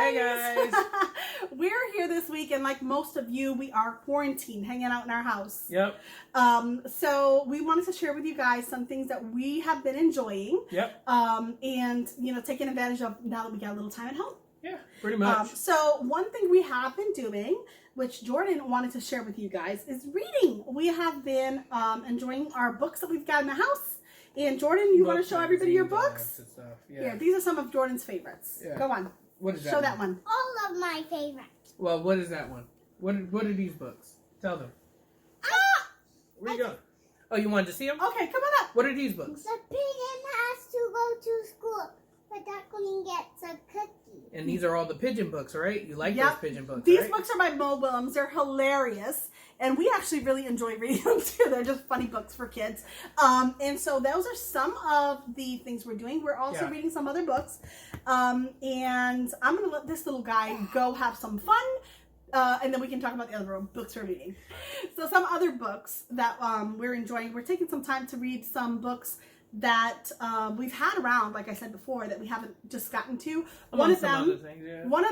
Hey guys. We're here this week, and like most of you, we are quarantined, hanging out in our house. Yep. So we wanted to share with you guys some things that we have been enjoying. Yep. And taking advantage of now that we got a little time at home. Yeah, pretty much. So one thing we have been doing, which Jordan wanted to share with you guys, is reading. We have been enjoying our books that we've got in the house. And Jordan, you want to show everybody your books? Yeah, these are some of Jordan's favorites. Yeah. Go on. What is that? Show that one. All of my favorites. Well, what is that one? What are these books? Tell them. Where you going? Oh, you wanted to see them? Okay, come on up. What are these books? The pigeon has to go to school. The duckling gets a cookie. And these are all the pigeon books, right? You like those pigeon books, These right? books are by Mo Willems. They're hilarious. And we actually really enjoy reading them too. They're just funny books for kids. And so those are some of the things we're doing. We're also reading some other books. And I'm going to let this little guy go have some fun. And then we can talk about the other books we're reading. So some other books that we're enjoying. We're taking some time to read some books that we've had around, like I said before, that we haven't just gotten to. One of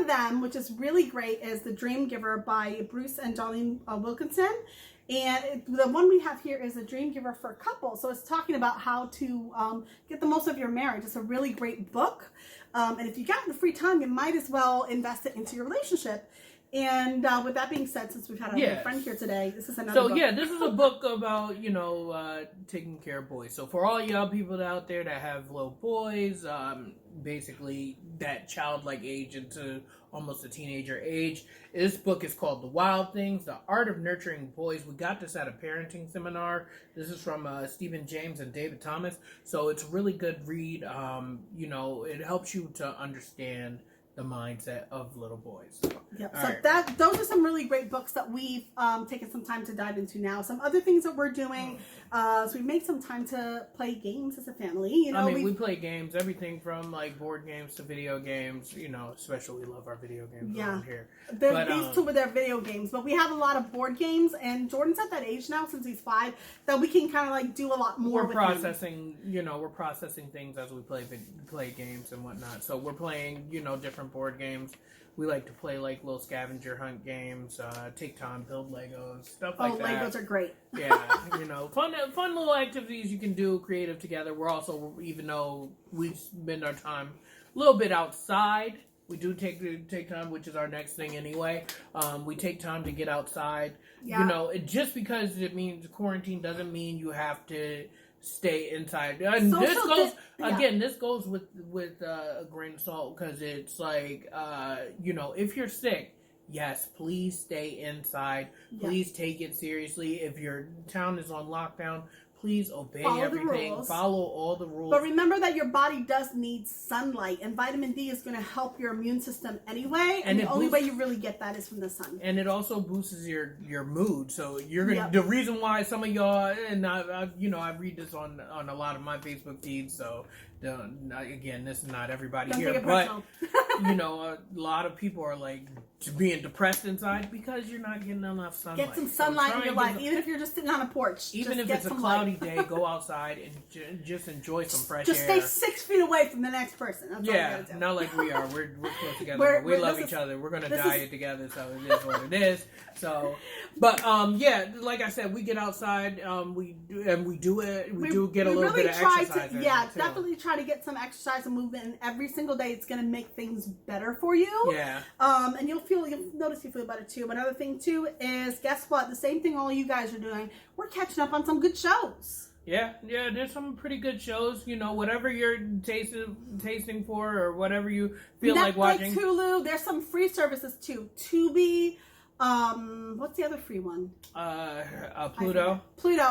them, which is really great, is The Dream Giver by Bruce and Darlene Wilkinson. And the one we have here is The Dream Giver for Couples. So it's talking about how to get the most of your marriage. It's a really great book. And if you got the free time, you might as well invest it into your relationship. And with that being said, since we've had our little friend here today, this is another book. This is a book about, taking care of boys. So for all y'all people out there that have little boys, basically that childlike age into almost a teenager age, this book is called The Wild Things, The Art of Nurturing Boys. We got this at a parenting seminar. This is from Stephen James and David Thomas. So it's a really good read. It helps you to understand the mindset of little boys. Yep. So those are some really great books that we've taken some time to dive into now. Some other things that we're doing. So we've made some time to play games as a family. We play games, everything from like board games to video games. Especially we love our video games around here. These two with their video games, but we have a lot of board games, and Jordan's at that age now, since he's 5, that we can kind of like do a lot more. We're processing things as we play games and whatnot. So we're playing, different board games. We like to play like little scavenger hunt games, take time, build Legos, stuff like that. Legos are great. Yeah, fun little activities you can do creative together. We're also, even though we spend our time a little bit outside, we do take time, which is our next thing anyway. We take time to get outside. Yeah. Just because it means quarantine doesn't mean you have to stay inside. And this goes with a grain of salt, because it's like, if you're sick, yes, please stay inside. Please take it seriously. If your town is on lockdown, please obey everything. Follow all the rules. But remember that your body does need sunlight, and vitamin D is going to help your immune system anyway. And the only way you really get that is from the sun. And it also boosts your mood. So you're gonna. The reason why some of y'all, and I read this on a lot of my Facebook feeds. So again, this is not everybody here, but a lot of people are like being depressed inside because you're not getting enough sunlight. Get some sunlight in your life, even if you're just sitting on a porch. Even if it's a cloudy day, go outside and just enjoy some fresh air. Just stay 6 feet away from the next person. That's all you gotta do. Not like we are. We're close together. We love each other. We're gonna die together, so it is what it is. So, but like I said, we get outside. We do get a little bit of exercise. Definitely try to get some exercise and movement, and every single day it's gonna make things better for you. Yeah. And you'll notice you feel better too. Another thing too is, guess what? The same thing all you guys are doing. We're catching up on some good shows. Yeah, there's some pretty good shows. Whatever you're tasting for, or whatever you feel like watching. Netflix, Hulu. There's some free services too. Tubi. What's the other free one? Pluto. Pluto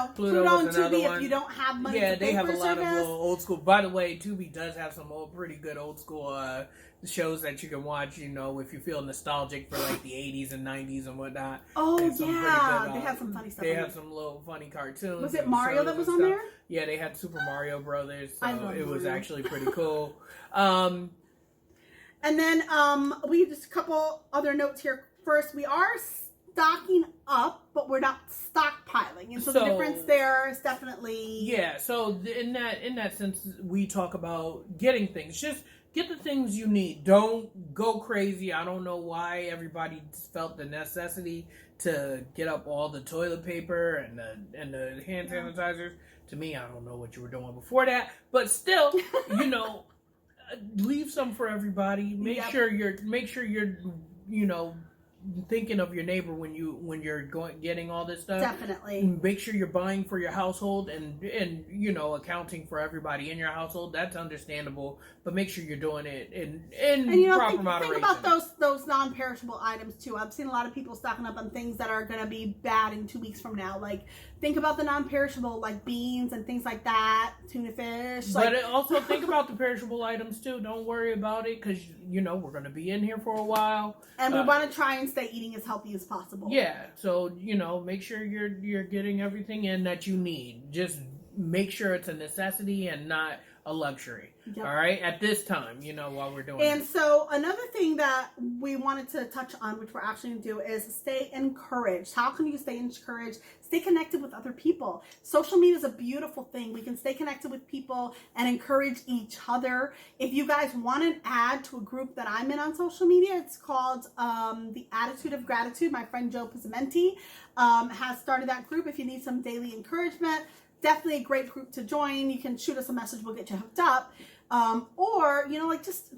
and Tubi. One. If you don't have money, to pay have a lot of little old school. By the way, Tubi does have some pretty good old school shows that you can watch. If you feel nostalgic for like the 80s and 90s and whatnot. Oh yeah, they have some funny stuff. They have some little funny cartoons. Was it Mario that was on there? Yeah, they had Super Mario Brothers. So it was actually pretty cool. And then we just a couple other notes here. First, we are stocking up, but we're not stockpiling, and so the difference there is definitely So in that sense, we talk about getting things. Just get the things you need. Don't go crazy. I don't know why everybody felt the necessity to get up all the toilet paper and the hand sanitizers. To me, I don't know what you were doing before that, but still, you know, leave some for everybody. Make sure you're you know, thinking of your neighbor when you're getting all this stuff. Definitely. Make sure you're buying for your household and you know, accounting for everybody in your household. That's understandable, but make sure you're doing it in and you know, proper moderation. Think about those non-perishable items too. I've seen a lot of people stocking up on things that are going to be bad in 2 weeks from now. Like, think about the non-perishable, like beans and things like that, tuna fish. But also think about the perishable items too. Don't worry about it, because you know we're going to be in here for a while, and we want to try and stay eating as healthy as possible. Yeah, so you know, make sure you're getting everything in that you need. Just make sure it's a necessity and not a luxury. Yep. All right, at this time, you know, while we're doing and it. So another thing that we wanted to touch on, which we're actually going to do, is stay encouraged. How can you stay encouraged? Stay connected with other people. Social media is a beautiful thing. We can stay connected with people and encourage each other. If you guys want to add to a group that I'm in on social media, it's called The Attitude of Gratitude. My friend Joe Pizzamenti has started that group. If you need some daily encouragement, definitely a great group to join. You can shoot us a message. We'll get you hooked up. Or, you know, like just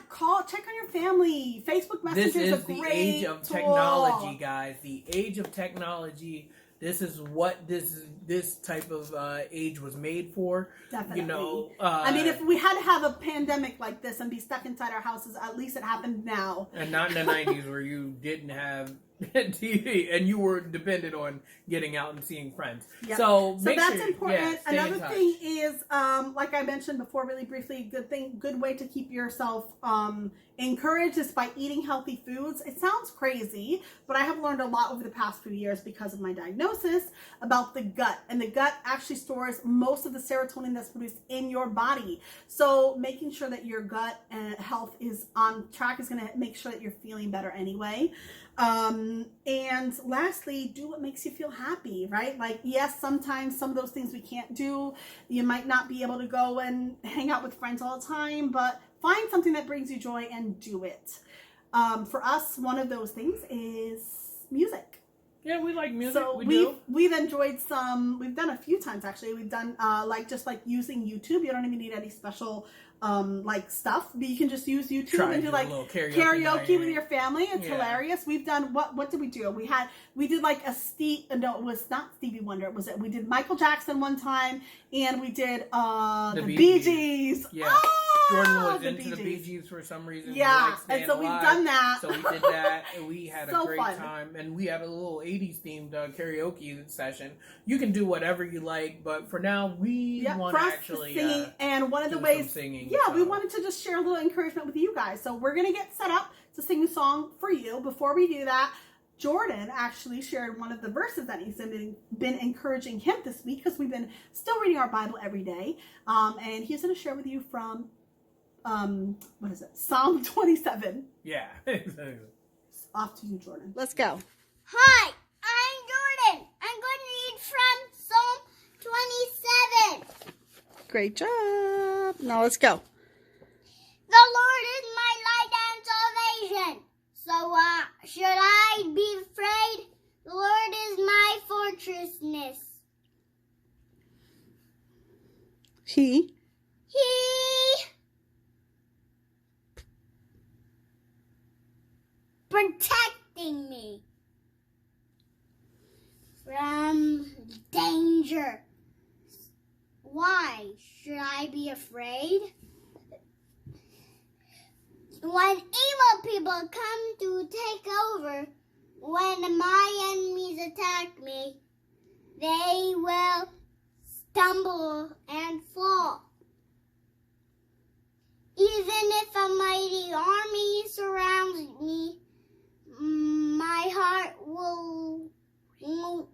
call, check on your family. Facebook Messenger is a great the age of tool. technology, guys. The age of technology. This is what this type of age was made for. Definitely. You know, I mean, if we had to have a pandemic like this and be stuck inside our houses, at least it happened now. And not in the 90s where you didn't have TV and you were dependent on getting out and seeing friends. Yep. So that's sure, important. stay Another in touch. thing is, like I mentioned before, really briefly, good way to keep yourself encouraged is by eating healthy foods. It sounds crazy, but I have learned a lot over the past few years because of my diagnosis about the gut. And the gut actually stores most of the serotonin that's produced in your body. So making sure that your gut health is on track is going to make sure that you're feeling better anyway. And lastly, do what makes you feel happy, right? Like, yes, sometimes some of those things we can't do. You might not be able to go and hang out with friends all the time, but find something that brings you joy and do it. For us, one of those things is music. Yeah, we like music. So we've enjoyed some. We've done a few times actually. We've done just using YouTube. You don't even need any special like stuff, but you can just use YouTube and do like karaoke with your family. It's hilarious. We've done what did we do? We did like it was not Stevie Wonder. We did Michael Jackson one time, and we did the Bee Gees. Yeah. Jordan was into the Bee Gees for some reason. Yeah, and so we've done that. So we did that, and we had a great fun. time. And we had a little 80s themed karaoke session. You can do whatever you like, but for now, we want to actually singing. And one of the ways, singing. We wanted to just share a little encouragement with you guys. So we're gonna get set up to sing a song for you. Before we do that, Jordan actually shared one of the verses that he's been encouraging him this week, because we've been still reading our Bible every day. And he's going to share with you from, what is it? Psalm 27. Yeah, exactly. Off to you, Jordan. Let's go. Hi, I'm Jordan. I'm going to read from Psalm 27. Great job. Now let's go. The Lord is my light and salvation. So should I be afraid? The Lord is my fortressness. He protecting me from danger. Why should I be afraid? When evil people come to take over, when my enemies attack me, they will stumble and fall. Even if a mighty army surrounds me, my heart won't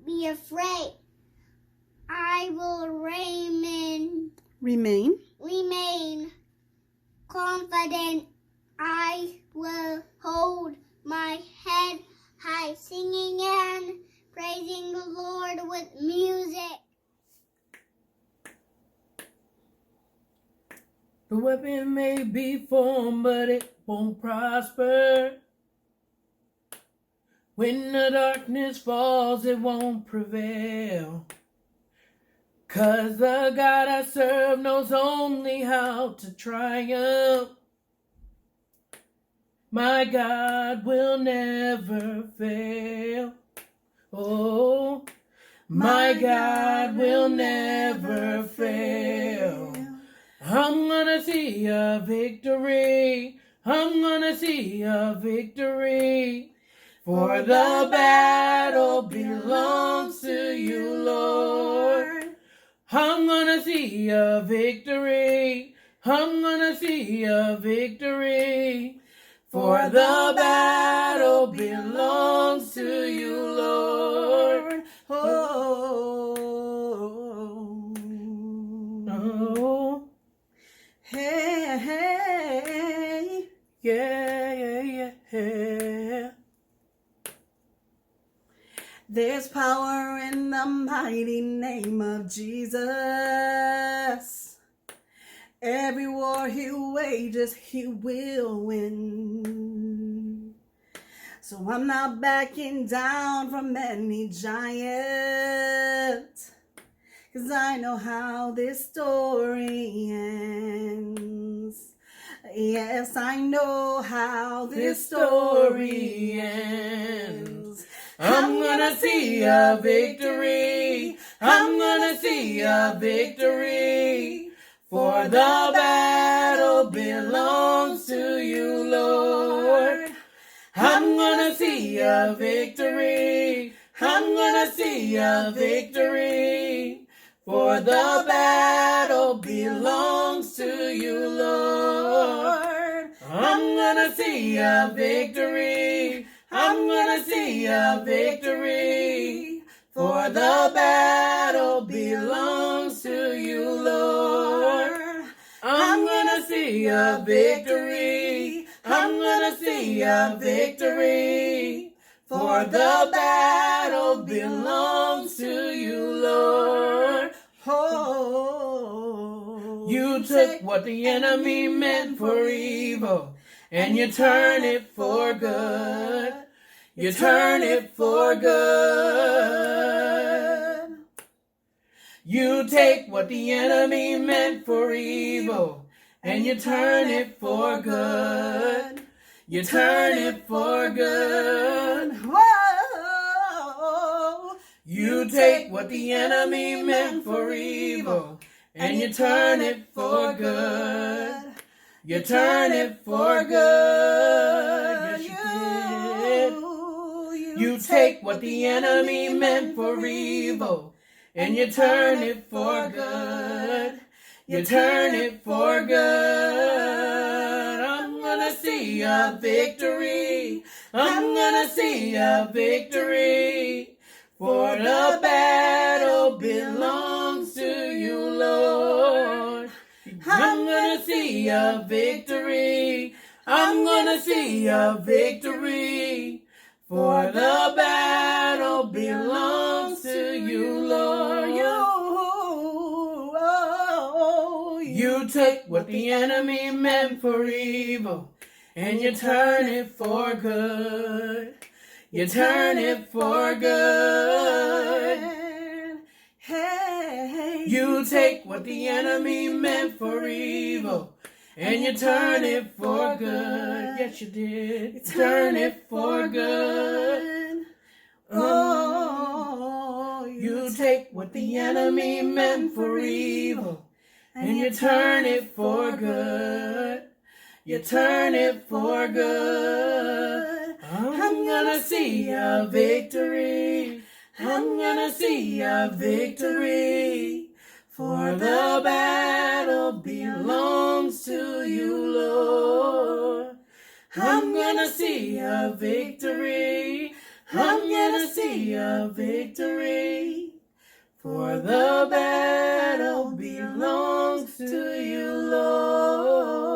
be afraid. I will remain confident. I will hold my head high, singing and praising the Lord with music. The weapon may be formed, but it won't prosper. When the darkness falls, it won't prevail. 'Cause the God I serve knows only how to triumph. My God will never fail. Oh, my God will never fail. I'm gonna see a victory. I'm gonna see a victory. For the battle belongs to you, Lord. I'm gonna see a victory. I'm gonna see a victory. For the battle belongs to you, Lord. Oh. Hey, hey. Yeah. There's power in the mighty name of Jesus. Every war he wages, he will win. So I'm not backing down from any giant, 'cause I know how this story ends. Yes, I know how this story ends. I'm gonna see a victory. I'm gonna see a victory. For the battle belongs to you, Lord. I'm gonna see a victory. I'm gonna see a victory. For the battle belongs to you, Lord. I'm gonna see a victory. I'm gonna see a victory. For the battle belongs to you, Lord. I'm gonna see a victory. I'm gonna see a victory. For the battle belongs to you, Lord. Oh, you took what the enemy meant for evil, and you turn it for good. You turn it for good. You take what the enemy meant for evil, and you turn it for good. You turn it for good. Whoa. You take what the enemy meant for evil, and you turn it for good. You turn it for good. Yes, you did. You take what the enemy meant for evil, and you turn it for good. You turn it for good. I'm gonna see a victory. I'm gonna see a victory. For the battle belongs to you, Lord. I'm gonna see a victory. I'm gonna see a victory. For the battle belongs to you, Lord. You took what the enemy meant for evil, and you turn it for good. You turn it for good. Hey, you take what the enemy meant for evil, and you turn it for good. Yes, you did. You turn it for good. Oh, you take what the enemy meant for evil, and you turn it for good. You turn it for good. I'm gonna see a victory. I'm gonna see a victory. For the battle belongs to you, Lord. I'm gonna see a victory. I'm gonna see a victory. For the battle belongs to you, Lord.